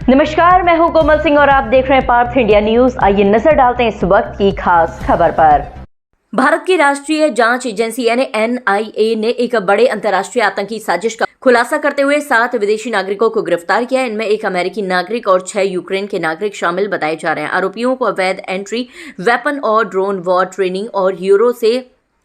नमस्कार, मैं हूं कोमल सिंह और आप देख रहे हैं पार्थ इंडिया न्यूज। आइए नजर डालते हैं इस वक्त की खास खबर पर। भारत की राष्ट्रीय जांच एजेंसी यानी NIA ने एक बड़े अंतर्राष्ट्रीय आतंकी साजिश का खुलासा करते हुए 7 विदेशी नागरिकों को गिरफ्तार किया। इनमें एक अमेरिकी नागरिक और 6 यूक्रेन के नागरिक शामिल बताए जा रहे हैं। आरोपियों को अवैध एंट्री, वेपन और ड्रोन वॉर ट्रेनिंग और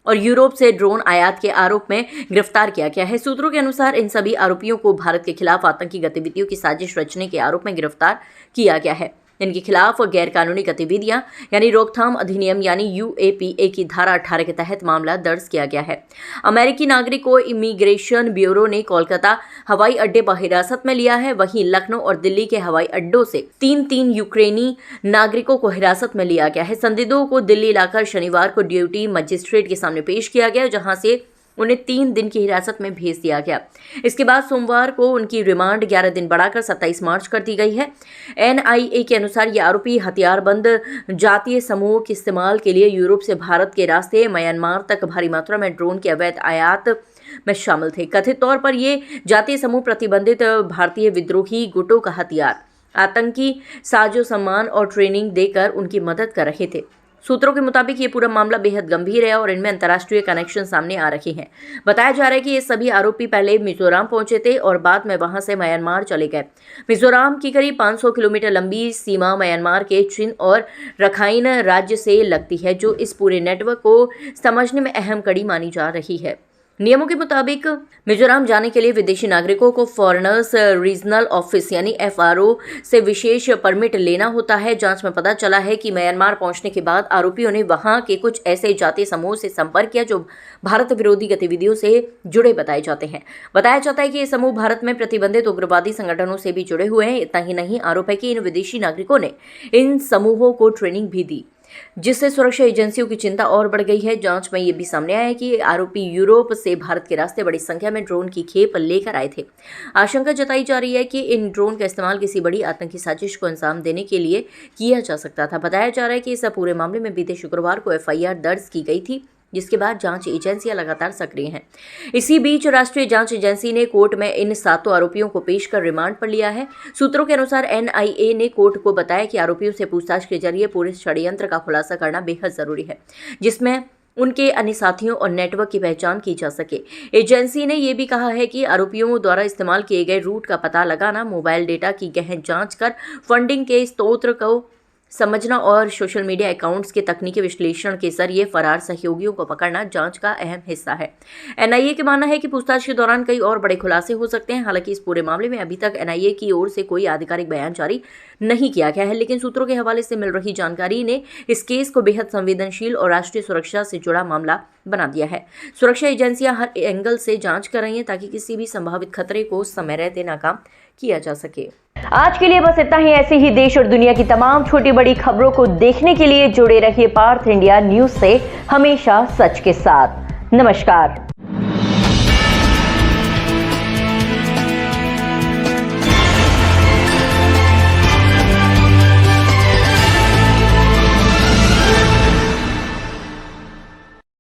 यूरोप से ड्रोन आयात के आरोप में गिरफ्तार किया गया है। सूत्रों के अनुसार इन सभी आरोपियों को भारत के खिलाफ आतंकी गतिविधियों की साजिश रचने के आरोप में गिरफ्तार किया गया है। इनके खिलाफ गैरकानूनी गतिविधियां यानी रोकथाम अधिनियम यानी UAPA की धारा 18 के तहत मामला दर्ज किया गया है। अमेरिकी नागरिक को इमिग्रेशन ब्यूरो ने कोलकाता हवाई अड्डे पर हिरासत में लिया है। वहीं लखनऊ और दिल्ली के हवाई अड्डों से तीन यूक्रेनी नागरिकों को हिरासत में लिया गया है। संदिग्धों को दिल्ली लाकर शनिवार को ड्यूटी मजिस्ट्रेट के सामने पेश किया गया, जहां से उन्हें 3 दिन की हिरासत में भेज दिया गया। इसके बाद सोमवार को उनकी रिमांड 11 दिन बढ़ाकर 27 मार्च कर दी गई है। NIA के अनुसार ये आरोपी हथियारबंद जातीय समूह के इस्तेमाल के लिए यूरोप से भारत के रास्ते म्यांमार तक भारी मात्रा में ड्रोन के अवैध आयात में शामिल थे। कथित तौर पर ये जातीय समूह प्रतिबंधित भारतीय विद्रोही गुटों का हथियार, आतंकी साजो सामान और ट्रेनिंग देकर उनकी मदद कर रहे थे। सूत्रों के मुताबिक ये पूरा मामला बेहद गंभीर है और इनमें अंतर्राष्ट्रीय कनेक्शन सामने आ रहे हैं। बताया जा रहा है कि ये सभी आरोपी पहले मिजोरम पहुंचे थे और बाद में वहां से म्यांमार चले गए। मिजोरम की करीब 500 किलोमीटर लंबी सीमा म्यांमार के चिन और रखाइन राज्य से लगती है, जो इस पूरे नेटवर्क को समझने में अहम कड़ी मानी जा रही है। नियमों के मुताबिक मिजोरम जाने के लिए विदेशी नागरिकों को फॉरेनर्स रीजनल ऑफिस यानी FRO से विशेष परमिट लेना होता है। जांच में पता चला है कि म्यांमार पहुंचने के बाद आरोपियों ने वहां के कुछ ऐसे जातीय समूह से संपर्क किया जो भारत विरोधी गतिविधियों से जुड़े बताए जाते हैं। बताया जाता है कि ये समूह भारत में प्रतिबंधित उग्रवादी संगठनों से भी जुड़े हुए हैं। इतना ही नहीं, आरोप है कि इन विदेशी नागरिकों ने इन समूहों को ट्रेनिंग भी दी, जिससे सुरक्षा एजेंसियों की चिंता और बढ़ गई है। जांच में ये भी सामने आया है कि आरोपी यूरोप से भारत के रास्ते बड़ी संख्या में ड्रोन की खेप लेकर आए थे। आशंका जताई जा रही है कि इन ड्रोन का इस्तेमाल किसी बड़ी आतंकी साजिश को अंजाम देने के लिए किया जा सकता था। बताया जा रहा है कि इस पूरे मामले में बीते शुक्रवार को FIR दर्ज की गई थी, जिसके बाद जांच एजेंसियां लगातार सक्रिय हैं। इसी बीच राष्ट्रीय जांच एजेंसी ने कोर्ट में इन 7 आरोपियों को पेश कर रिमांड पर लिया है। सूत्रों के अनुसार NIA ने कोर्ट को बताया कि आरोपियों से पूछताछ के जरिए पूरे षड्यंत्र का खुलासा करना बेहद जरूरी है, जिसमें उनके अन्य साथियों और नेटवर्क की पहचान की जा सके। एजेंसी ने यह भी कहा है कि आरोपियों द्वारा इस्तेमाल किए गए रूट का पता लगाना, मोबाइल डेटा की गहन जांच कर फंडिंग के स्रोत को समझना और सोशल मीडिया अकाउंट्स के तकनीकी विश्लेषण के जरिए फरार सहयोगियों को पकड़ना जांच का अहम हिस्सा है। NIA का मानना है कि पूछताछ के दौरान कई और बड़े खुलासे हो सकते हैं। हालांकि इस पूरे मामले में अभी तक NIA की ओर से कोई आधिकारिक बयान जारी नहीं किया गया है, लेकिन सूत्रों के हवाले से मिल रही जानकारी ने इस केस को बेहद संवेदनशील और राष्ट्रीय सुरक्षा से जुड़ा मामला बना दिया है। सुरक्षा एजेंसियां हर एंगल से जांच कर रही हैं ताकि किसी भी संभावित खतरे को समय रहते नाकाम किया जा सके। आज के लिए बस इतना ही। ऐसे ही देश और दुनिया की तमाम छोटी बड़ी खबरों को देखने के लिए जुड़े रहिए पार्थ इंडिया न्यूज से, हमेशा सच के साथ। नमस्कार।